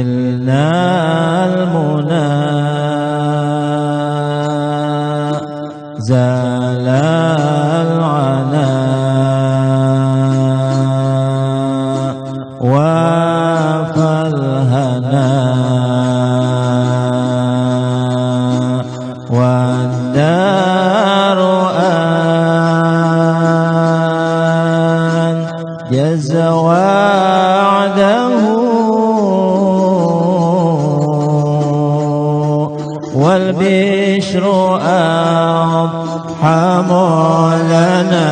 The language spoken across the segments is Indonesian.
نلنا المنى زال العنا وافى الهنا والدار أنجز وعده والبشر أضحى لنا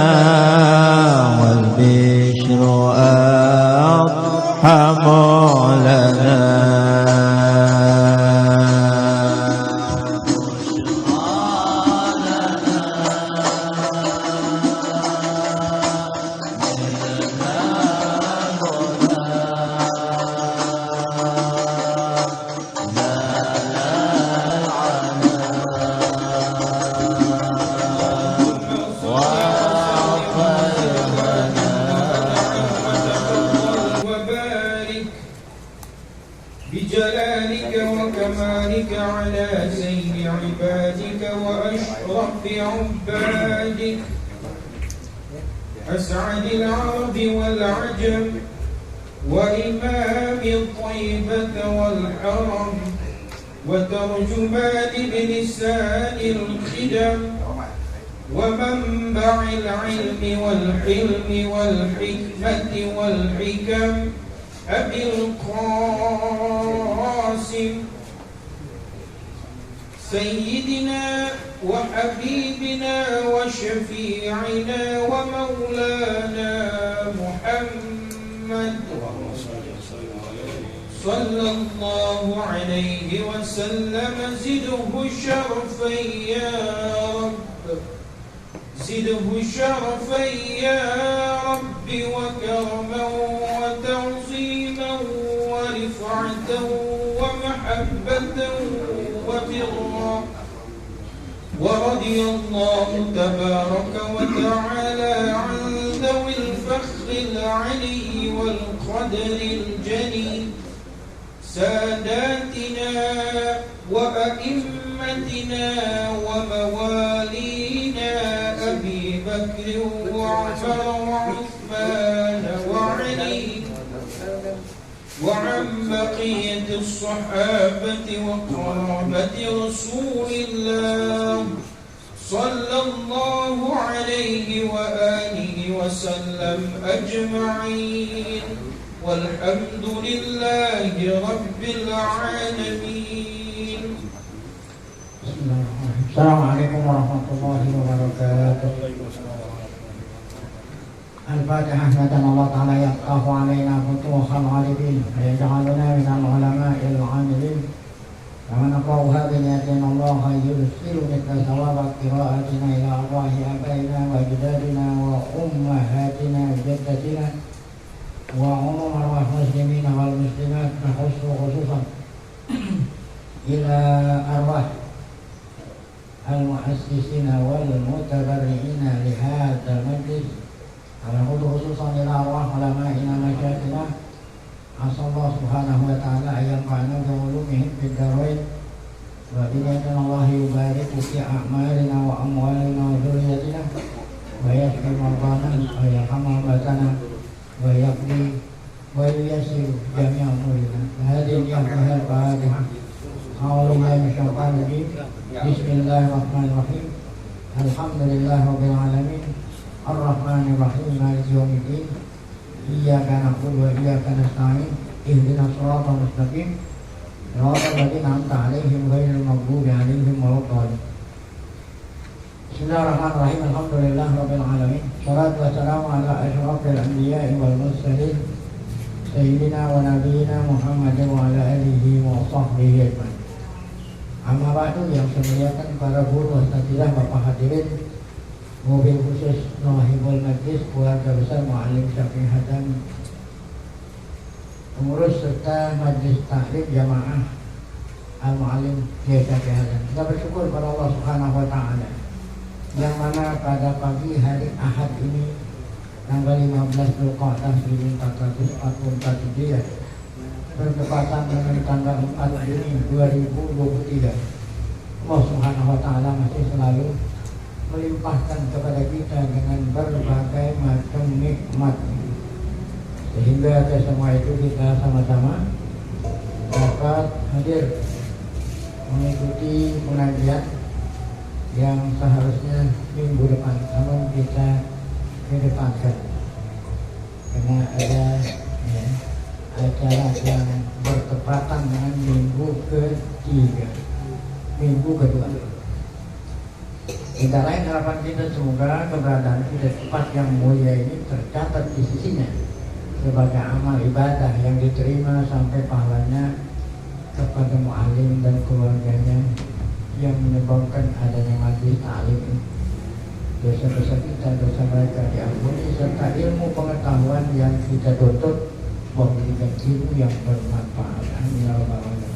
والبشر أضحى لنا بجلالك وكمالك على سيد عبادك وأشرف عبادك أسعد العرب والعجم وإمام الطيبة والحرم وترجمان بلسان الخدم ومنبع العلم والحلم والحكمة والحكم أبي القاسم سيدنا وحبيبنا وشفيعنا ومولانا محمد صلى الله عليه وسلم زده شرفا يا رب زده شرفا يا رب وكرما وتعظيما ورفعة ومحبة وبرا ورضي الله تبارك وتعالى عن ذوي الفخر العلي والقدر الجليل ساداتنا وأئمتنا وموالينا أبي بكر وعمر وعثمان وعلي وعن بقية الصحابة وقرابة رسول الله صلى الله عليه وآله وسلم أجمعين والحمد لله رب العالمين. Assalamualaikum warahmatullahi wabarakatuh. Al-Fatihah. Natan Allah Ta'ala yaqahu alaina futuhal ghalibin yaj'aluna minal ulama'il 'amilin kama naqra'uha biniyatin Allah yursilu mithla thawaba qira'atina ila arwahi abaina wa ajdadina wa ummahatina wa jaddatina wa umum arwah muslimina wal muslimat khususan khususan ila arwah al-muhassisina wal mutabarri'ina li hadzal majlis ala khususan ila arwah ulama'ina masyayikhina asallahu subhanahu wa ta'ala ayam fa'na bi ulumihim fid darain wa billahi Allah yubarik fi a'malina wa amwalina wa dhurriyyatina wa yashfi mardana wa yarhamna batana wa yaqdi wa yuyassir jami'a umurina hadhihi al-ayat al-fatihah A'udzubillahi minasyaitonir rajim. Bismillahirrahmanirrahim. Alhamdulillahi rabbil alamin. Ar-Rahmanir Rahim. Maliki yaumiddin. Iyyaka na'budu wa iyyaka nasta'in. Ihdinas shiratal mustaqim. Shiratal ladzina an'amta 'alaihim ghairil maghdubi 'alaihim waladdallin. Bismillahirrahmanirrahim. Alhamdulillahi rabbil alamin. Shalatu wassalamu ala asyrafil anbiya'i wal mursalin. Sayyidina wa nabiyina Muhammadin wa ala alihi wa sahbihi ajma'in. Amma ba'du, yang saya muliakan para guru wastazilah, Bapak hadirin, mobil khusus Nawahibul Majlis, keluarga besar Mu'allim Syafi'i Hadami, pengurus serta Majlis Taklim Jamaah Al-Mu'allim Syafi'i Hadami. Kita bersyukur pada Allah Subhanahu wa Ta'ala yang mana pada pagi hari Ahad ini tanggal 15 Dzulqa'dah 1444 Hijriah bertepatan dengan tanggal 4 Juni 2023. Allah Subhanahu wa Ta'ala masih selalu melimpahkan kepada kita dengan berbagai macam nikmat, sehingga semua itu kita sama-sama dapat hadir mengikuti pengajian yang seharusnya minggu depan, namun kita kedepankan karena ada acara yang bertepatan dengan minggu ketiga, minggu kedua. Tidak lain harapan kita semoga keberadaan kita tempat yang mulia ini tercatat di sisinya sebagai amal ibadah yang diterima sampai pahalanya kepada mu'alim dan keluarganya yang menyebabkan adanya majlis ta'lim. Dosa-dosa kita, dosa mereka diampuni, serta ilmu pengetahuan yang kita tuntut memberikan ilmu yang bermanfaat. Amin ya rabbal alamin.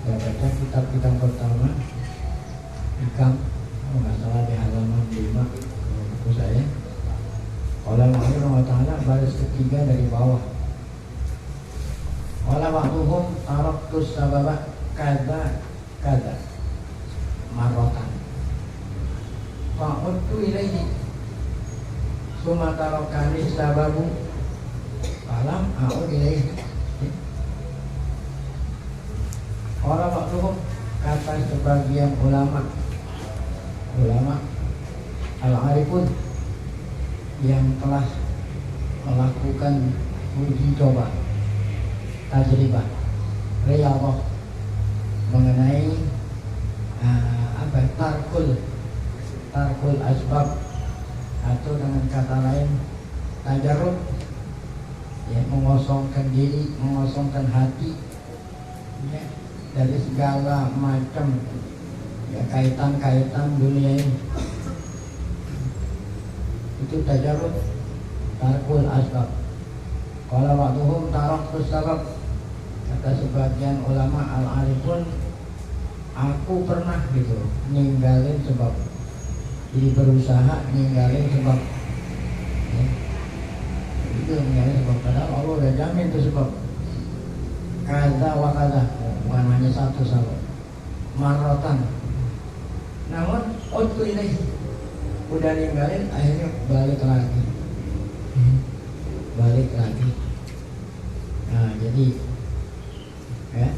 Saya baca kitab kita pertama Hikam, nggak salah di halaman 5 buku saya. Allah Subhanahu wa Ta'ala baris ketiga dari bawah. Wala wa'duhum taraktus sababa kada marrotan fa'udtu ilaihi summa tarakani sababu falam a'ud ilaihi. Wala wa'duhum, kata sebagian ulama al-arifun yang telah melakukan uji coba tajribah riyadhah mengenai tarkul asbab, atau dengan kata lain tajarrud, ya, mengosongkan diri, mengosongkan hati, ya, dari segala macam, ya, kaitan dunia ini. Itu tajarrud, tarkul asbab. Kalau waktuhum taraktus sabab, kata sebagian ulama al-arifun, aku pernah gitu ninggalin sebab, jadi berusaha ninggalin sebab, ya. Itu ninggalin sebab, padahal Allah udah jamin itu sebab. Kaza wa kaza, bukan hanya satu sabab, marrotan. Namun waktu ini udah ninggalin, akhirnya balik lagi. Nah, jadi ya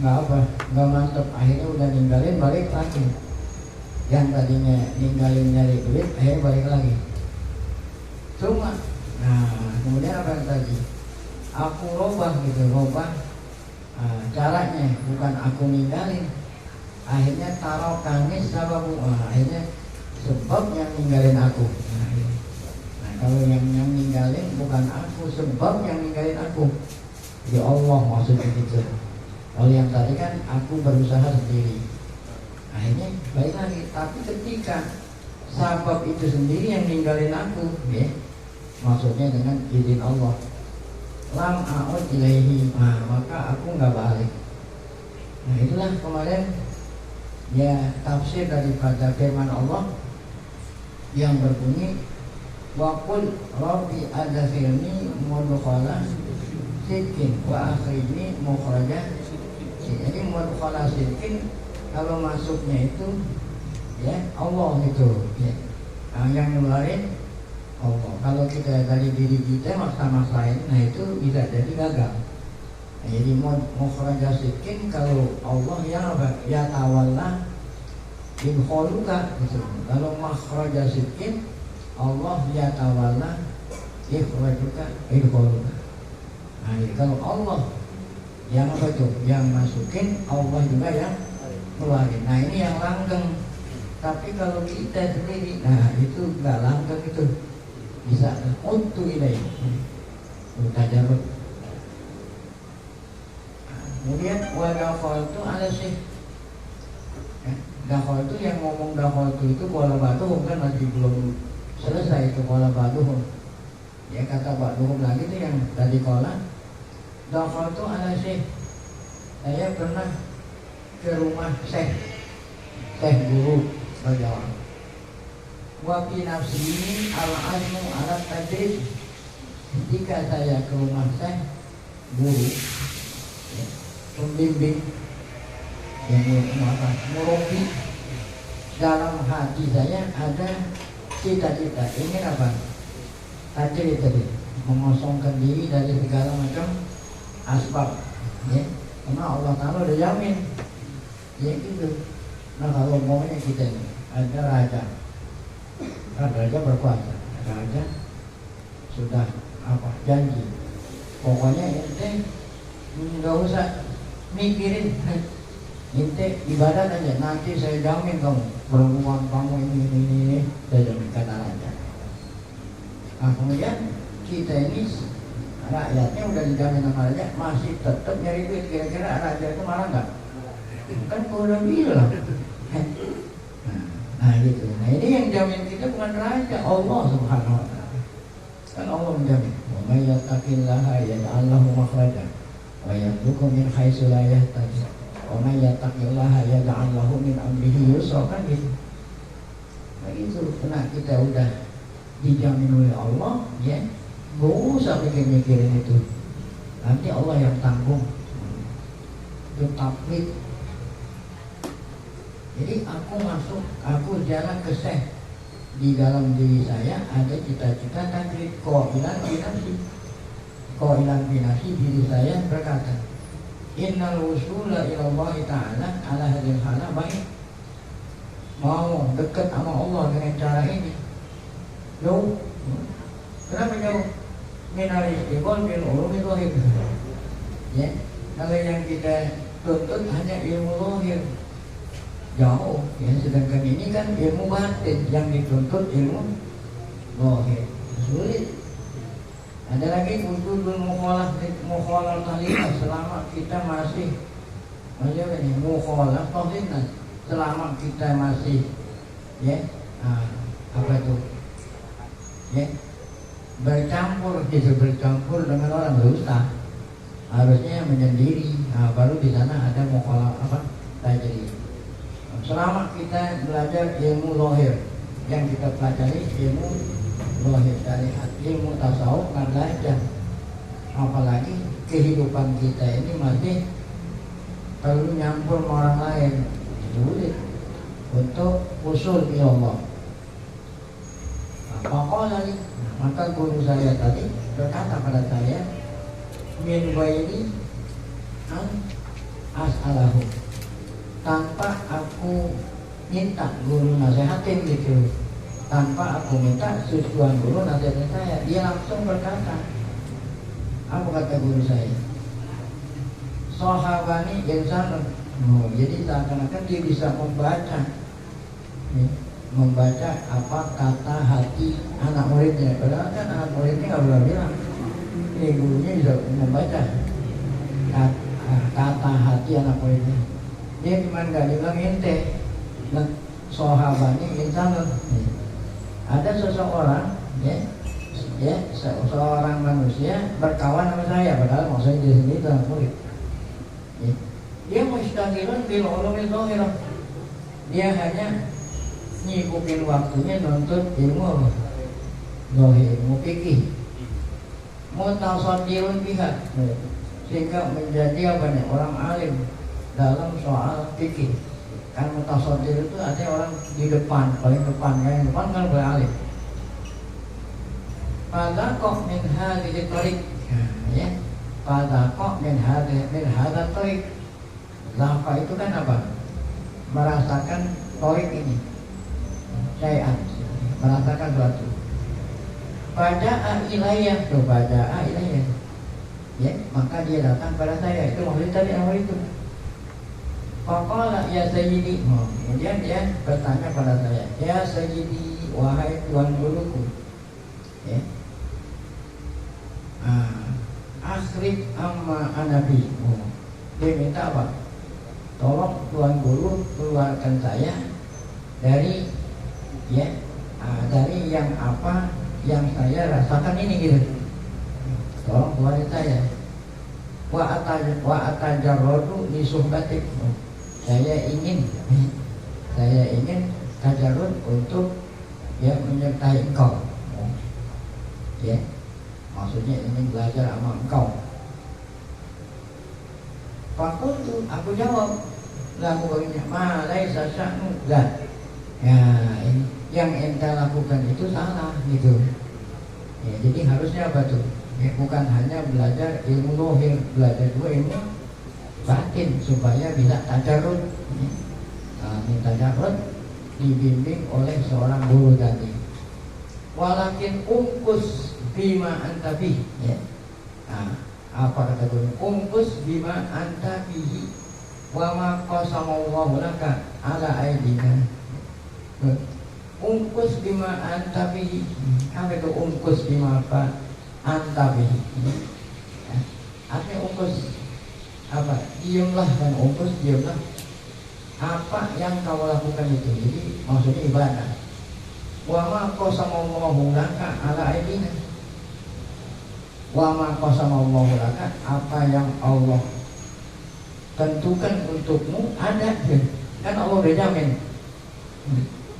nggak mantep, akhirnya udah ninggalin, balik lagi. Yang tadinya ninggalin nyari duit, akhirnya balik lagi. Cuma, nah kemudian apa yang tadi? Aku robah. Caranya bukan aku ninggalin, akhirnya taruh kanis sababu, akhirnya sebab yang ninggalin aku. Nah, kalau yang ninggalin bukan aku, sebab yang ninggalin aku. Ya Allah maksudnya gitu. Kalau yang tadi kan aku berusaha sendiri, akhirnya balik lagi. Tapi ketika sabab itu sendiri yang ninggalin aku, ya, maksudnya dengan izin Allah, lam a'ud ilaihi, maka aku nggak balik. Nah itulah kemarin ya tafsir daripada firman Allah yang berbunyi waqul rabbi adkhilni mudkhala sidqin wa akhrijni mukhraja. Jadi mudkhala sidqin, kalau masuknya itu ya Allah itu, ya. Yang ngeluarin Allah. Kalau kita dari diri kita maksa-maksain, nah itu bisa jadi gagal. Nah, jadi mukhraja sidqin, kalau Allah yang apa? Ya tawalla ibkholuka gitu. Kalau makhraja sidqin, Allah ya tawalla ikhrajuka ibkholuka. Nah, jadi kalau Allah yang apa itu? Yang masukin, Allah juga yang keluarin. Nah ini yang langgeng. Tapi kalau kita sendiri, nah itu nggak langgeng itu. Bisa untuk ini tajarrud. Kemudian wadakhol itu ada sih, dakhol itu yang ngomong dakhol itu wala batuhum, kan masih belum selesai itu wala batuhum. Ya kata batuhum lagi itu yang tadi kola. Dakhol itu ada sih. Saya pernah ke rumah Syekh guru berjawab. Wafi nafsi ini al-azmu ala tadris. Ketika saya ke rumah Syekh, guru, ya, pembimbing, yang murabbi. Dalam hati saya ada cita-cita ingin apa? Tadi mengosongkan diri dari segala macam asbab, ya. Karena Allah Ta'ala udah jamin, ya gitu. Nah kalau maunya kita ini ada raja, kan raja berkuasa, raja sudah apa janji, pokoknya ente nggak usah mikirin, ente ibadat aja, nanti saya jamin kamu peluang kamu ini saya jamin, kata raja. Nah kemudian kita ini rakyatnya udah dijamin sama raja, masih tetap nyari duit, kira-kira raja itu marah nggak? Kan gua udah bilang. Nah gitu. Nah ini yang jamin kita bukan raja, Allah Subhanahu wa Ta'ala. Kan Allah menjamin, wa may yattaqillaha yaj'al lahu makhraja wa yarzuqhu min haitsu la yahtasib wa may yattaqillaha yaj'al lahu min amrihi yusra, kan gitu. Nah gitu. Nah kita udah dijamin oleh Allah, ya. Gak usah mikirin itu, nanti Allah yang tanggung. Itu taklid. Jadi aku jalan ke Syekh. Di dalam diri saya ada cita-cita taklid, qailan binafsi. Diri saya berkata, innal wusula ila Allah Ta'ala ala hadil hala baik. Mau dekat sama Allah dengan cara ini jauh. Kenapa jauh? Minal istiqol bil ulumi zahir. Ya, kalau yang kita tuntut hanya ilmu zahir jauh, ya. Sedangkan ini kan ilmu batin, yang dituntut ilmu zahir, sulit. Ada lagi wujudul mukhalal tahlilah, selama kita masih ini mukhalal tahlilah, selama kita masih, ya, apa itu, ya, bercampur dengan orang dusta, harusnya menyendiri. Nah, baru di sana ada mukhalaf apa tajri. Selama kita belajar ilmu zahir, yang kita pelajari ilmu zahir dari ilmu tasawuf kan belajar, apalagi kehidupan kita ini masih perlu nyampur sama orang lain, sulit untuk usul Allah. Pokoknya maka guru saya tadi berkata pada saya, min ghairi an as'alahu, tanpa aku minta guru nasihatin gitu, tanpa aku minta susuan guru nasihatin saya, dia langsung berkata, apa kata guru saya? Sahabani insan. Jadi seakan-akan dia bisa membaca apa kata hati anak muridnya. Padahal kan anak muridnya nggak boleh bilang, ini gurunya bisa membaca kata hati anak muridnya. Dia cuma nggak bilang ente. Nah, sahabatnya insan. Ada seseorang, ya, seorang manusia berkawan sama saya, padahal maksudnya dia sendiri anak murid. Ya. Dia mustaghilun bil ulumil zahirah. Dia hanya nyibukin waktunya nuntut ilmu zahir, ilmu fikih. Mutasaddirun biha, sehingga menjadi apa nih, orang alim dalam soal fikih. Kan mutasaddir itu ada orang di depan, paling depan, yang depan kan boleh alim. Pada kok min hadhihi tariq, ya. Pada kok min hadha tariq. Lafa itu kan apa? Merasakan tariq ini. Saya merasakan suatu. Baja'a ilayah, baja'a ilayah, ya, maka dia datang pada saya. Itu maksudnya tadi awal itu. Faqala ya sayyidi, kemudian dia bertanya pada saya, ya sayyidi, wahai tuan guruku, ya, akhrij amma anabi. Dia minta apa? Tolong tuan guru keluarkan saya dari, ya, dari yang apa yang saya rasakan ini gitu. Tolong keluarin saya. Wa atajarrodu li suhbatik. Saya ingin tajarrud untuk, ya, menyertai engkau. Ya, maksudnya ingin belajar sama engkau. Fakultu, aku jawab, lakukannya ma laisa sya'nu lah. Ya, yang ente lakukan itu salah gitu. Ya, jadi harusnya apa tuh? Ya, bukan hanya belajar ilmu lohir, belajar juga ilmu batin supaya bisa tajarrud. Ya. Minta tajarrud dibimbing oleh seorang guru tadi. Walakin ungkus bima antabi. Ya. Apa kata guru? Ungkus bima antabihi wa ma qasamallahu laka ala aidina. Ungkus bima antabihi. Apa itu ungkus bima apa? Antabihi. Ya. Artinya ungkus apa? Diamlah dan ungkus diamlah. Apa yang kau lakukan itu? Jadi maksudnya ibadah. Wa ma qasamallahu laka ala aidina. Wa ma qasamallahu laka, apa yang Allah tentukan untukmu ada. Kan Allah udah jamin.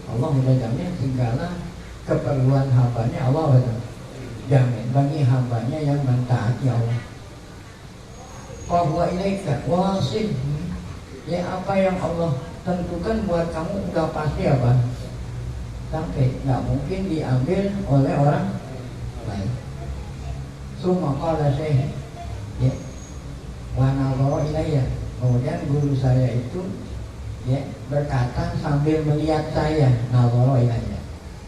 Allah udah jamin segala keperluan hambanya, Allah udah jamin bagi hambanya yang mentaati Allah. Wa huwa ilaika wasil. Ya, apa yang Allah tentukan buat kamu udah pasti apa? Sampai nggak mungkin diambil oleh orang lain. Summa qala syekh, ya, wa nazara ilayya. Kemudian guru saya itu ya berkata sambil melihat saya, nazara ilayya.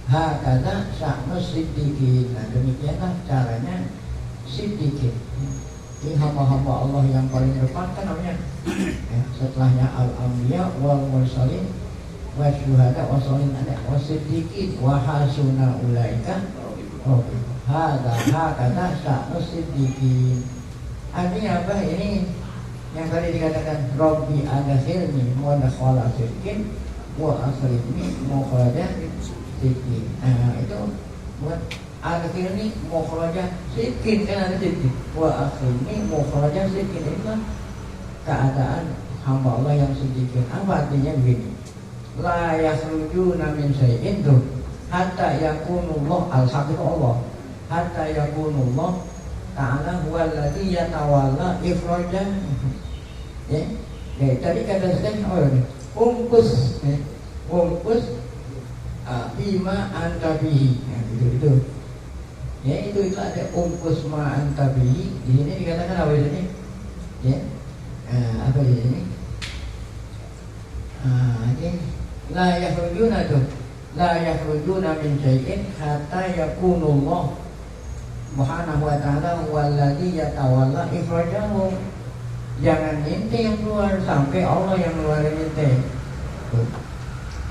Hakadha sya'nu siddiqin. Nah, demikianlah caranya siddiqin. Ini hamba-hamba Allah yang paling depan kan namanya ya, setelahnya al-anbiya wal mursalin wa syuhada wa salihin ada wa siddiqin wa hasuna ulaika hakadha sya'nu siddiqin. Artinya apa ini yang tadi dikatakan Rabbi adkhilni mudkhala sidqin wa akhrijni mukhraja sidqin. Nah, itu buat akhirnya mukhraja sidqin, kan ada sidqin. Wa akhirnya mukhraja sidqin, itu keadaan hamba Allah yang sedikit. Apa artinya begini? La yakhrujuna min syai'in tuh hatta yakunullah al-haqiqah Allah. Hatta yakunullah ta'ala huwa alladhi yatawalla ifraja. Ya. Tadi kata saya ungkus ungkus bima antabihi. Nah, gitu. Ya, itu ada ungkus ma antabihi. Di sini dikatakan apa ini? Ya. Apa di sini? Ini la yakhrujuna tuh. La yakhrujuna min syai'in hatta yakunullah subhanahu wa ta'ala walladhi yatawalla ifrajahum. Jangan ente yang keluar sampai Allah yang ngeluarin ente.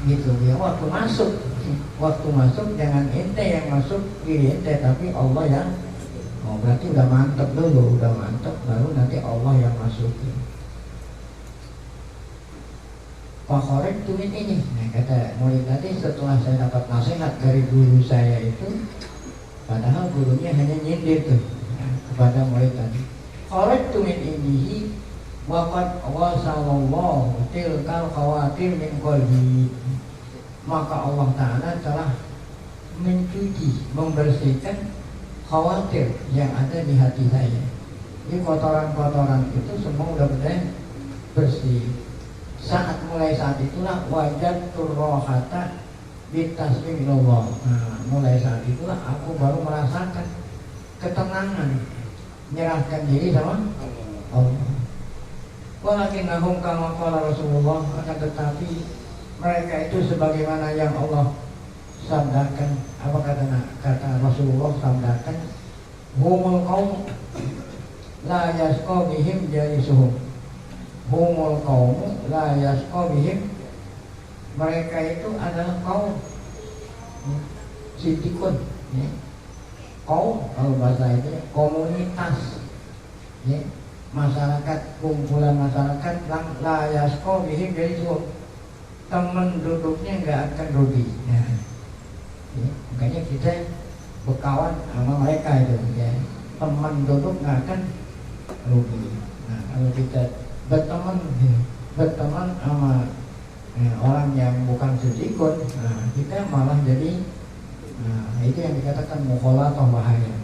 Gitu ya, waktu masuk jangan ente yang masuk diri ente, tapi Allah yang berarti udah mantep dulu, baru nanti Allah yang masukin. Fakhoret tumin ini. Nah, kata murid tadi, setelah saya dapat nasihat dari guru saya itu, padahal gurunya hanya nyindir tuh kepada murid tadi. Fakhoret tumin ini waqad wasallallahu tilkal khawatir min qalbi. Maka Allah Ta'ala telah mencuci, membersihkan khawatir yang ada di hati saya. Jadi kotoran-kotoran itu semua udah bersih. Mulai saat itulah wajad turrohata bitaslim Allah. Nah, mulai saat itulah aku baru merasakan ketenangan, menyerahkan diri sama Allah. Walakinnahum kama qala Rasulullah, akan tetapi mereka itu sebagaimana yang Allah sabdakan. Apa kata Rasulullah sabdakan? Humul qaum la yasqa bihim jalisuhum. Humul qaum la yasqa bihim. Mereka itu adalah kaum siddiqun, ya. Kaum kalau bahasa itu komunitas, ya. Masyarakat, kumpulan masyarakat la yasqa bihim jalisuhum. Teman duduknya nggak akan rugi. Ya. Ya, makanya kita berkawan sama mereka itu, ya. Teman duduk nggak akan rugi. Nah, kalau kita berteman sama orang yang bukan siddiqun, nah, kita malah jadi, nah, itu yang dikatakan mukhalatah bahaya.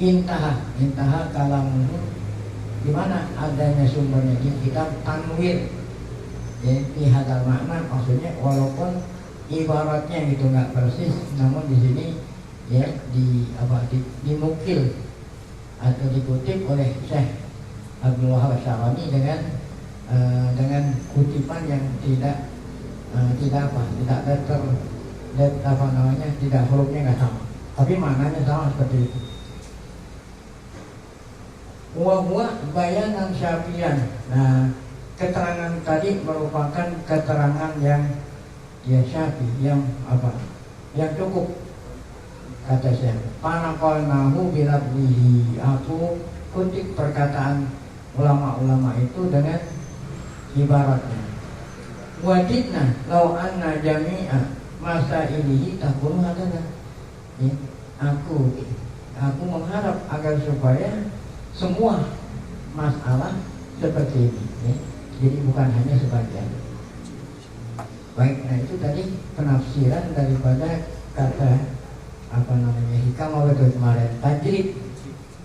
intaha kalamuhu, di mana adanya sumbernya di kitab Tanwir ya, di hadal makna, maksudnya walaupun ibaratnya gitu nggak persis, namun di sini ya dimukil atau dikutip oleh Syekh Abdul Wahab Syarani dengan kutipan yang tidak tidak hurufnya nggak sama, tapi maknanya sama seperti itu. Wa bayanan syafian. Nah, keterangan tadi merupakan keterangan yang syafi, yang cukup. Kata saya, panaqalnahu bilabdihi. Aku kutip perkataan ulama-ulama itu dengan ibaratnya. Wajidna lau anna jami'a masa ini takun hadana. Aku mengharap agar supaya semua masalah seperti ini ya. Jadi bukan hanya sebagian. Baik, nah itu tadi penafsiran daripada kata hikam apa itu kemarin tajrid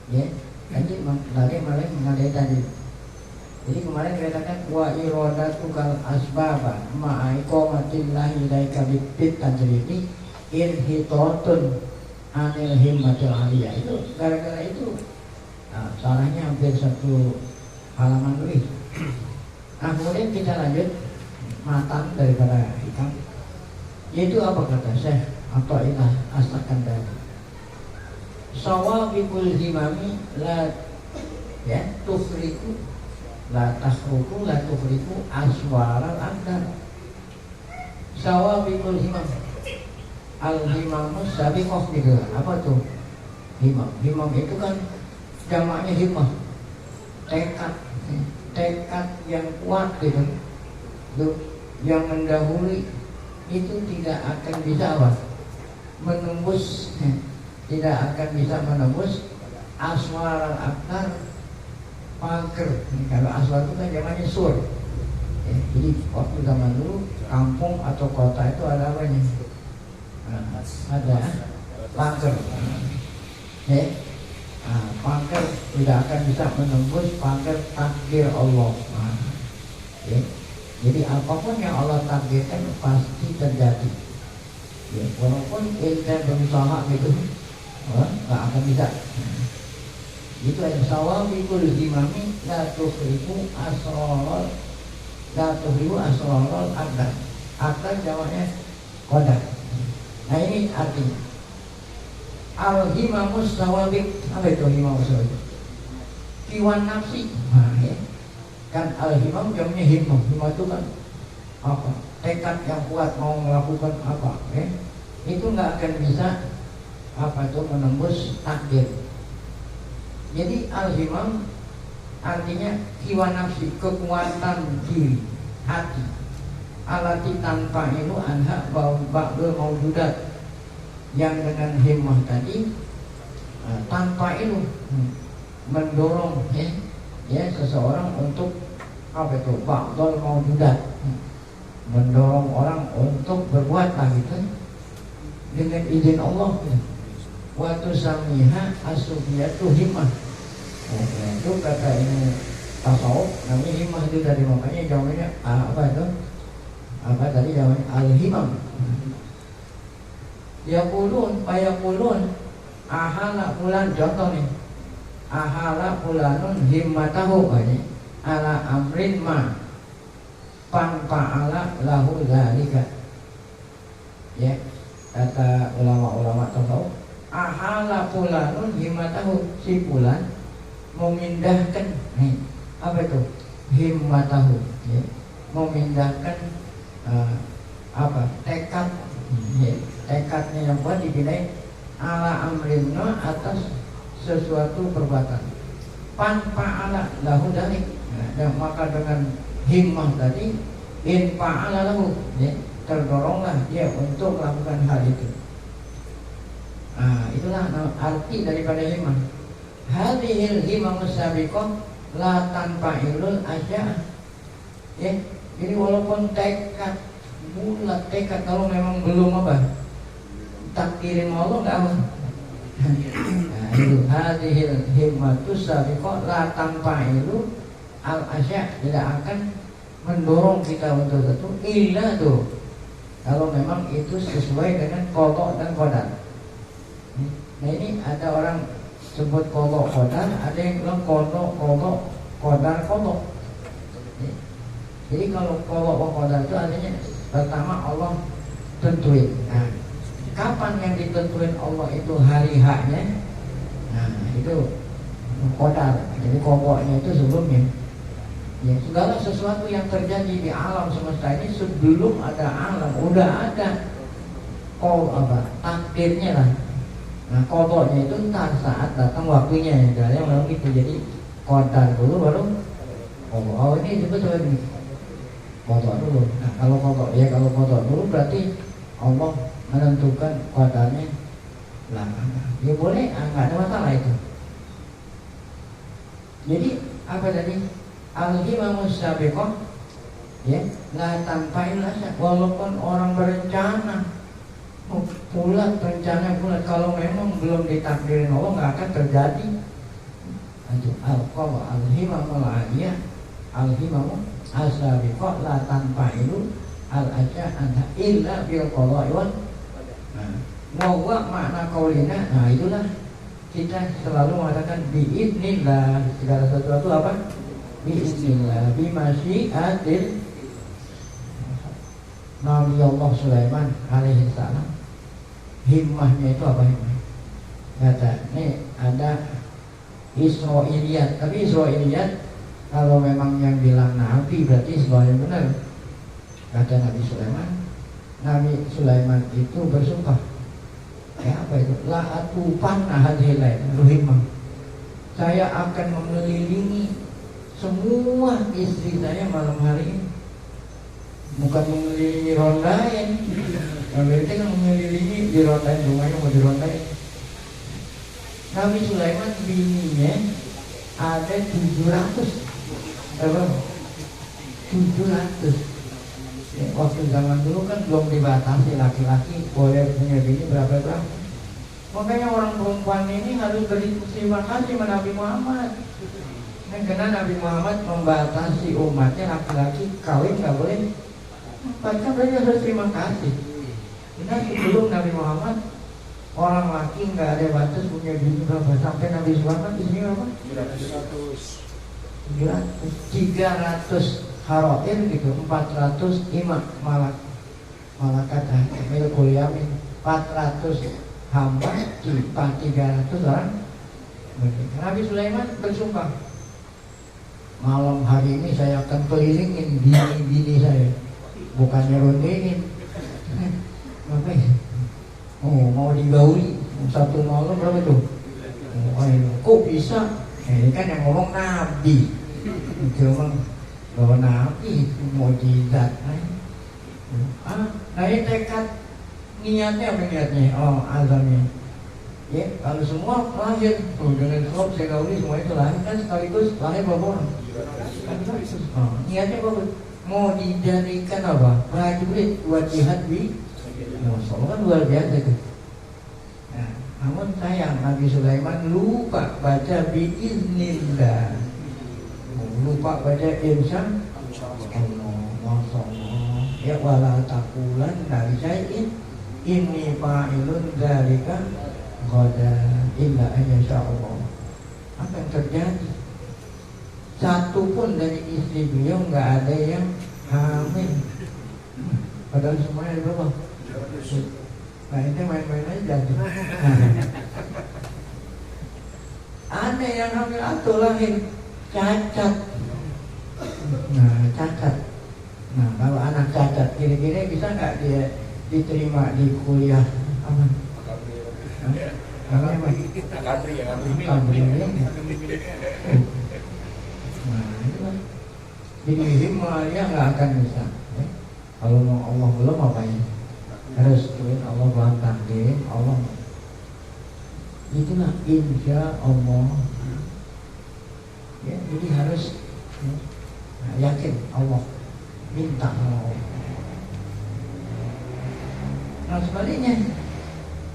ya, tajrid mengadai tadi. Jadi kemarin dikatakan wa iradatukal asbaba ma'iqamatillahi ilaika bit tajridi irhitatun anil himmatil aliyah. Itu gara-gara itu salahnya hampir 1 halaman lebih. Nah, kemudian kita lanjut matan daripada hikam, yaitu apa kata Syekh Athaillah As-Sakandari, sawabikul himami la tufriku la tahruku la tufriku aswaral akdar. Sawabikul himam, al-himamus sabiqah gitu. Apa tuh himam? Himam itu kan jamaknya himmah, tekad yang kuat gitu, yang mendahului itu tidak akan bisa menembus, tidak akan bisa menembus aswar al-aktar, pagar. Kalau aswar itu kan zamannya sur ya, jadi waktu zaman dulu kampung atau kota itu ada apanya? Ada pagar ya. Pagar tidak akan bisa menembus pagar takdir Allah. Ya. Jadi apapun yang Allah takdirkan pasti terjadi. Ya, walaupun kita berusaha gitu, nggak akan bisa. Itu ada sawabikul himami la tuhribu asrarul akdar. Akdar jawabnya qadar. Nah, ini artinya al-himamus sawabik. Apa itu himamus sawabik? Kiwan nafsi. Nah, ya. Kan al-himam jamnya himmah. Himmah itu kan apa? Tekad yang kuat mau melakukan apa ya? Itu nggak akan bisa menembus takdir. Jadi al-himam artinya kiwan nafsi, kekuatan diri hati, alati tanpa ilu anha ba'dul mawjudat, yang dengan himmah tadi tanpa ilu mendorong ya seseorang untuk ba'dul mawjudat, mendorong orang untuk berbuat gitu dengan izin Allah. Waktu samiha asufiyatu himmah. Itu kata ini tasawuf namanya himmah itu dari, makanya jawabannya tadi jawabannya al-himam. Yaqulun ahala fulan, contoh nih, ahala fulanun himmatahu ala amrin ma panfa'ala lahu dzalika. Ya, kata ulama-ulama tasawuf, ahala fulanun himmatahu, si fulan memindahkan apa itu himmatahu ya, memindahkan tekad ya, tekadnya yang kuat dipindahin ala amrinna, atas sesuatu perbuatan, panfa'ala lahu dzalik. Dan maka dengan himmah tadi in fa'ala lahu ya, terdoronglah dia untuk melakukan hal itu. Itulah arti daripada himmah. Hadhil himamus sabiqah la tanfa'ilul asya. Ya, jadi walaupun tekad bulat, tekad kalau memang belum takdirin Allah nggak apa. Nah, hadhil himmatus sabiqah la tanfa'ilu al asya, tidak akan mendorong kita untuk itu illa tuh kalau memang itu sesuai dengan qada dan qadar. Nah ini ada orang sebut qada qadar, ada yang bilang qada qadar qada. Jadi kalau qada qadar itu artinya pertama Allah tentuin. Nah, kapan yang ditentuin Allah itu hari haknya? Nah itu qadar. Jadi qadanya itu sebelumnya. Ya, segala sesuatu yang terjadi di alam semesta ini sebelum ada alam udah ada takdirnya lah. Nah qadanya itu entar saat datang waktunya ya, yang lalu itu jadi qadar dulu baru ini disebut sebagai qada dulu. Nah kalau qada dulu berarti Allah menentukan qadarnya lah. Ya boleh, nggak ada masalah itu. Jadi apa tadi? Al-himamus sabiqah ya, la tanfa'il asya, walaupun orang berencana bulat, rencana bulat, kalau memang belum ditakdirin Allah nggak akan terjadi. Itu al-qadha al-himamul aliyah, al-himamu as-sabiqah la tanfa'ilu al-asya anta illa bil qadha'i wal wa makna qaulina. Nah itulah kita selalu mengatakan biidznillah, segala sesuatu apa? Bismillah bimasyiatil. Nabi Allah Sulaiman alaihi salam himmahnya itu apa himmah? Kata ini ada Israiliyat, tapi Israiliyat kalau memang yang bilang Nabi berarti semuanya benar. Kata Nabi Sulaiman itu bersumpah, apa itu? La atufanna hadhil lail himmah, saya akan mengelilingi semua istri saya malam hari ini. Bukan mengelilingi rondain. Kalau itu kan mengelilingi di rondain, rumahnya mau dirondain. Nabi Sulaiman bininya ada 700. Berapa? 700. Ya, waktu zaman dulu kan belum dibatasi laki-laki boleh punya bini berapa. Makanya orang perempuan ini harus berterima kasih kepada Nabi Muhammad. Karena Nabi Muhammad membatasi umatnya laki-laki kawin nggak boleh. Bahkan mereka harus terima kasih. Karena sebelum Nabi Muhammad orang laki nggak ada batas punya bini berapa, sampai Nabi Muhammad ini berapa? 300 haroin gitu, 400 imam malakat milkul yamin, 400 hamba, 300 orang. Nabi Sulaiman bersumpah, malam hari ini saya akan kelilingin bini-bini saya, bukannya rondein. Ngapain? Mau digauli satu malam berapa tuh? Kok bisa? Ini kan yang ngomong Nabi. Cuma bahwa Nabi mau jidat. Nah ini tekad niatnya apa niatnya? Oh azamnya. Ya, kalau semua lahir dengan sebab saya gauli semua itu lahir kan sekaligus lahir berapa orang? Niatnya bagus. Mau dijadikan apa? Prajurit buat jihad di Masya kan luar biasa itu. Nah, namun sayang Nabi Sulaiman lupa baca biiznillah, lupa baca insya Allah. Masya Allah. Ya wala taqulan dari syai'in inni fa'ilun dzalika ghadan illa ayyasha Allah. Apa yang terjadi? Satu pun dari istri beliau nggak ada yang hamil. Padahal semuanya berapa? Nah ini main-main aja tuh. Ada yang hamil atau lahir cacat. Nah cacat. Nah kalau anak cacat kira-kira bisa nggak dia diterima di kuliah apa? Apa? Kadri. Nah itu kan. Jadi dia nggak akan bisa. Kalau mau Allah belum apa ya? Harus tuin Allah Tuhan takdir Allah. Itulah insya Allah. Ya, jadi harus yakin Allah, minta Allah. Nah sebaliknya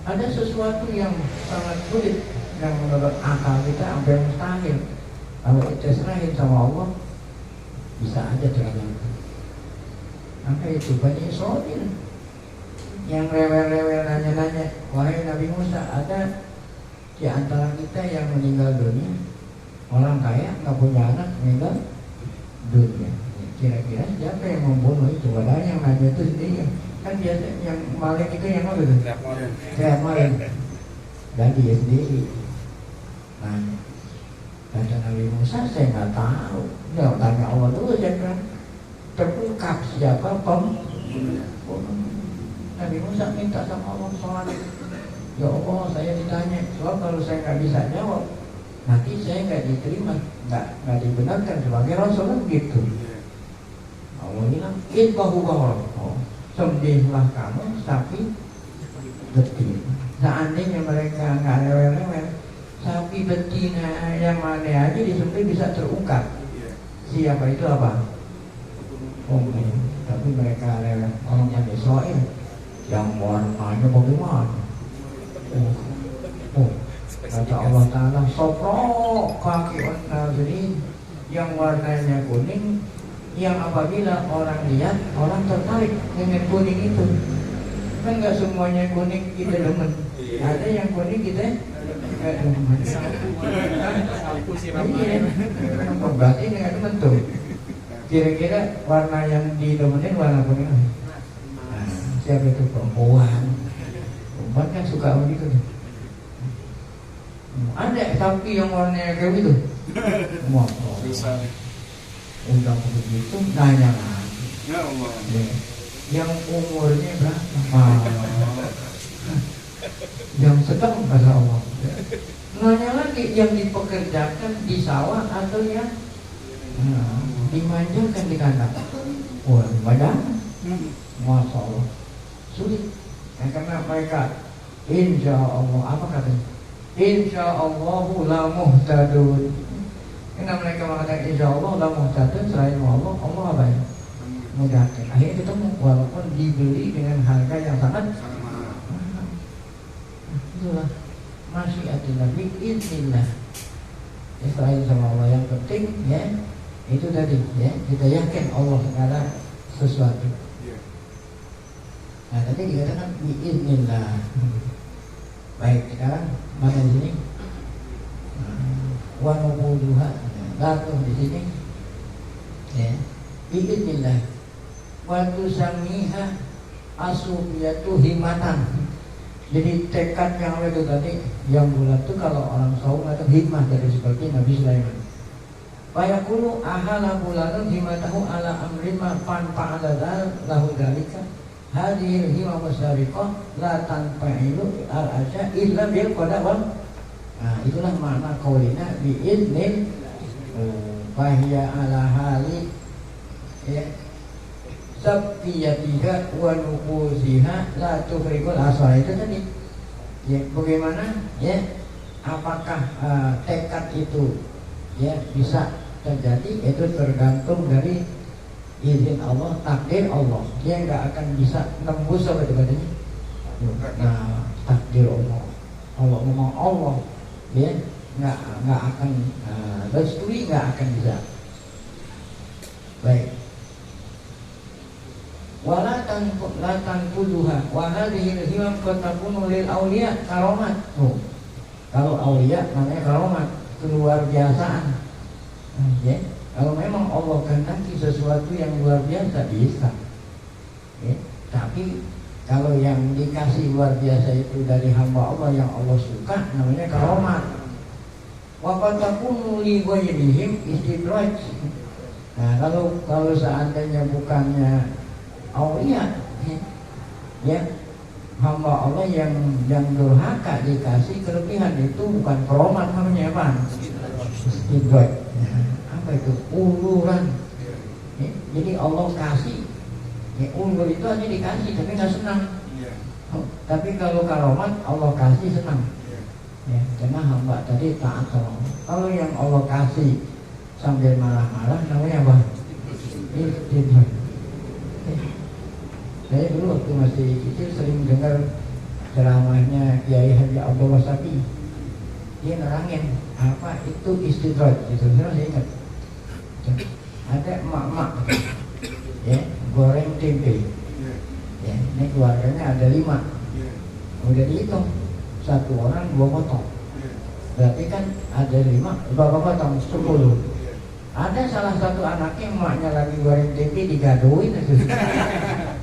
ada sesuatu yang sangat sulit yang menurut akal kita hampir mustahil. Kalau kita serahin sama Allah, bisa aja ternyata. Maka itu Bani Israil yang rewel-rewel nanya-nanya, wahai Nabi Musa, ada di antara kita yang meninggal dunia, orang kaya nggak punya anak meninggal dunia. Kira-kira siapa yang membunuh itu? Padahal yang nanya itu sendiri kan biasa yang maling itu yang apa itu? Kayak maling. Jadi dia sendiri. Nah, kata Nabi Musa, saya nggak tahu. Ya tanya Allah dulu, saya kan terungkap siapa pembunuh. Nabi Musa minta sama Allah soal, ya Allah saya ditanya, soal kalau saya nggak bisa jawab, nanti saya nggak diterima, nggak dibenarkan sebagai Rasul kan gitu. Allah bilang, sembelihlah kamu sapi betina. Seandainya mereka nggak rewel-rewel, sapi betina yang mana aja disembelih bisa terungkap. Siapa itu apa? Tapi mereka rewel. Orang Bani Israil yang warnanya bagaimana? Kata Allah Ta'ala, soprok kaki nazirin yang warnanya kuning, yang apabila orang lihat, orang tertarik dengan kuning itu. Kan nggak semuanya kuning kita demen. Ada yang kuning kita nggak demen. Berarti nggak demen tuh. Kira-kira warna yang didemenin warna kuning. Nah, siapa itu? Perempuan. Perempuan kan suka begitu. Ada sapi yang warnanya kayak gitu. Wah, udah begitu nanya lagi. Ya Allah. Yang umurnya berapa? Yang sedang kata Allah. Nanya lagi, yang dipekerjakan di sawah atau yang dimanjakan di kandang. Wah, badan. Masya Allah. Sulit. Karena mereka insya Allah, apa katanya? Insya Allahu la muhtadun. Karena mereka mengatakan insya Allah la muhtadun, selain Allah, Allah apa ya? Mudahkan. Akhirnya ketemu walaupun dibeli dengan harga yang sangat mahal. Itulah masih ada Nabi Bismillah. Selain sama Allah yang penting ya itu tadi ya, kita yakin Allah segala sesuatu. Nah tadi dikatakan Bismillah. Baik, sekarang mana di sini? Wa nubuduha. Lalu di sini ya. Bismillah. Wa tusamiha asubiyatu himatan. Jadi tekad yang itu tadi yang bulat itu kalau orang saum atau hikmah dari seperti Nabi Sulaiman. Wa yaqulu ahala bulanun himatahu ala amrin ma fa'ala lahu dalika. Hadhil himah wasariqah la tanfa'ilu al-asya illa bil qada wal. Nah, itulah makna qaulina bi idnil fahiya ala hali ya sabqiyatiha wa nuquziha la tufriqul asal. Itu tadi ya, bagaimana ya apakah tekad itu ya bisa terjadi, itu tergantung dari izin Allah, takdir Allah. Dia nggak akan bisa nembus apa itu katanya. Nah, takdir Allah, Allah ngomong Allah, dia nggak akan restui, nggak akan bisa. Baik. Wala tanfuduha wa hadhihi al-himam qad takunu lil awliya karamat. Kalau aulia namanya karamat, keluar biasaan. Ya. Kalau memang Allah kehendaki sesuatu yang luar biasa bisa. Ya. Tapi kalau yang dikasih luar biasa itu dari hamba Allah yang Allah suka, namanya karamat. Wa qad takunu li ghairihim istidraj. Nah, kalau seandainya bukannya aulia ya hamba Allah yang durhaka dikasih kelebihan, itu bukan karamat namanya apa? Istidraj. Apa itu? Uluran ya, jadi Allah kasih ya, ulur itu hanya dikasih tapi nggak senang tapi kalau karamat Allah kasih senang ya, karena hamba tadi taat sama Allah. Kalau yang Allah kasih sambil marah-marah namanya apa? Istidraj. Saya dulu waktu masih kecil sering dengar ceramahnya Kiai Haji Abdul Wasabi. dia nerangin apa itu istidraj gitu. Saya ingat ada emak-emak ya goreng tempe ya, ini keluarganya ada 5, udah dihitung 1 orang 2 potong, berarti kan ada 5 berapa potong 10. Ada salah satu anaknya emaknya lagi goreng tempe digadoin itu.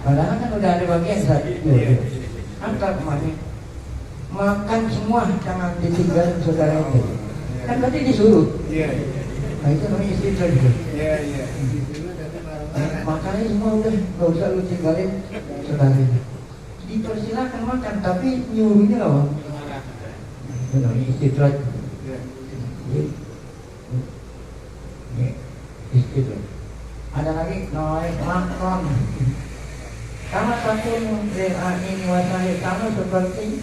Padahal kan udah ada bagian satu. Antar emaknya makan semua, jangan ditinggalin saudara itu. Kan berarti disuruh. Nah itu namanya istidraj gitu. Makannya semua udah, gak usah lu tinggalin saudara itu. Dipersilakan makan, tapi nyuruhnya apa? Itu namanya istidraj. Istidraj. Ada lagi naik makron. Sama satu ini wasahid, sama seperti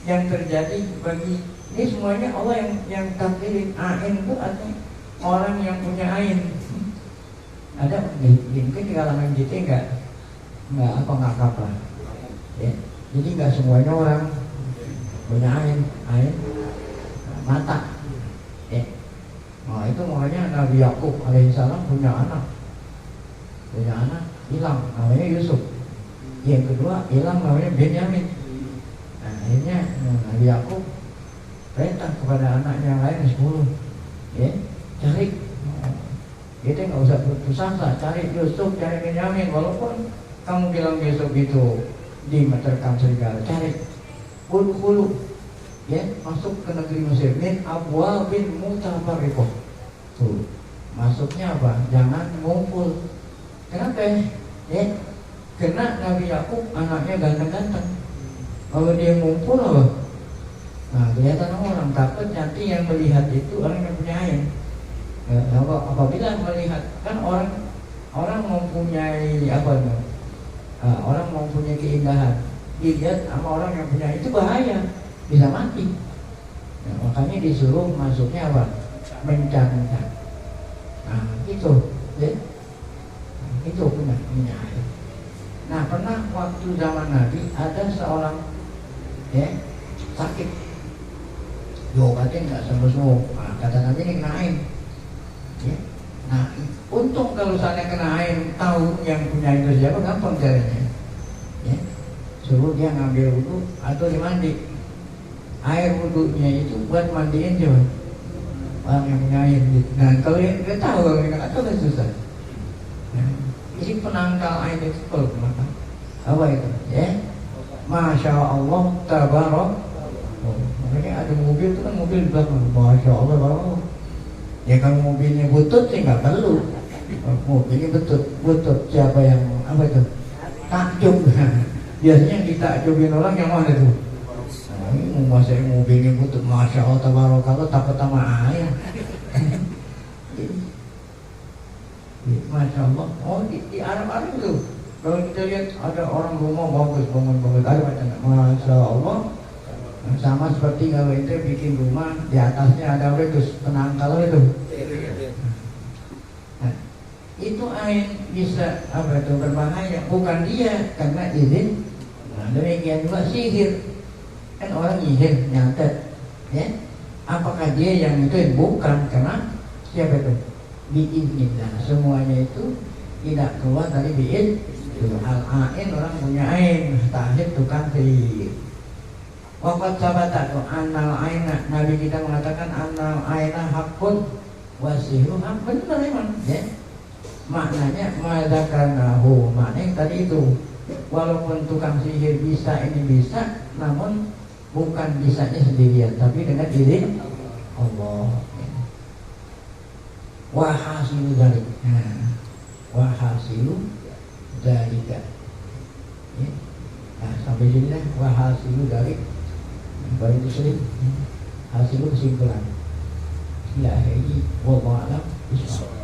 yang terjadi bagi ini semuanya Allah yang takdirin. Ain itu artinya orang yang punya ain. Ada mungkin di kalangan kita nggak apa lah ya. Jadi nggak semuanya orang punya ain mata ya. Nah itu makanya Nabi Yakub alaihissalam punya anak hilang namanya Yusuf, yang kedua hilang namanya Benyamin. Nah akhirnya Nabi Yakub perintah kepada anaknya yang lain 10 ya, cari kita nggak usah putus asa, cari Yusuf, cari Benyamin, walaupun kamu bilang Yusuf itu dimeterkan serigala, cari hulu ya, masuk ke negeri Mesir min abwal bin mutafarriqah. Tuh masuknya apa? Jangan ngumpul. Kenapa ya? Karena Nabi Yakub anaknya ganteng-ganteng. Kalau dia ngumpul apa? Nah kelihatan orang, takut nanti yang melihat itu orang yang punya ain. Apabila melihat, kan orang mempunyai apa nih? Orang mempunyai keindahan, dilihat sama orang yang punya itu bahaya, bisa mati. Nah, makanya disuruh masuknya apa? Mencari. Nah itu ya. Itu punya air. Nah pernah waktu zaman Nabi ada seorang ya sakit, diobatin nggak sembuh. Nah, kata Nabi ini kena air. Ya. Nah untung kalau saya kena air, tahu yang punya itu siapa, gampang caranya. Ya. Suruh dia ngambil wudhu atau dimandi. Air wudhunya itu buat mandiin coba orang yang punya air. Nah kalau yang nggak tahu, kalau yang nggak tahu kan susah. Nah, ini penangkal air itu kalau maka apa itu ya, Masya Allah tabarak. Makanya ada mobil itu kan mobil di belakang, Masya Allah tabarak. Ya kalau mobilnya butut sih nggak perlu. Mobilnya butut siapa yang apa itu takjub. Biasanya yang ditakjubin orang yang mana tuh? Nah, ini masa mobilnya butut, Masya Allah tabarak, kalau takut sama air. Masya Allah. Oh di Arab itu kalau kita lihat ada orang rumah bagus, bangun ada macam Masya Allah. Sama seperti kalau itu bikin rumah di atasnya ada terus penangkal itu. Nah, itu air bisa apa itu berbahaya, bukan dia karena izin. Nah, demikian juga sihir, kan orang izin nyantet, ya. Apakah dia yang itu? Bukan, karena siapa itu? Biiznillah. Semuanya itu tidak keluar dari biiz. Al-ain orang punya ain, tahid tukang sihir. Waqad sabata annal aina, Nabi kita mengatakan annal aina hakun wasihru hak, benar memang ya. Maknanya madzakanahu, maknanya tadi itu walaupun tukang sihir bisa ini bisa, namun bukan bisanya sendirian, tapi dengan izin Allah. Wa hasilu dzalik. Wa hasilu dzalika. Ya. Nah, sampai sini lah wa hasilu dzalik. Baru muslim hasil kesimpulan. Bismillahirrahmanirrahim. Wallahu a'lam bishawab.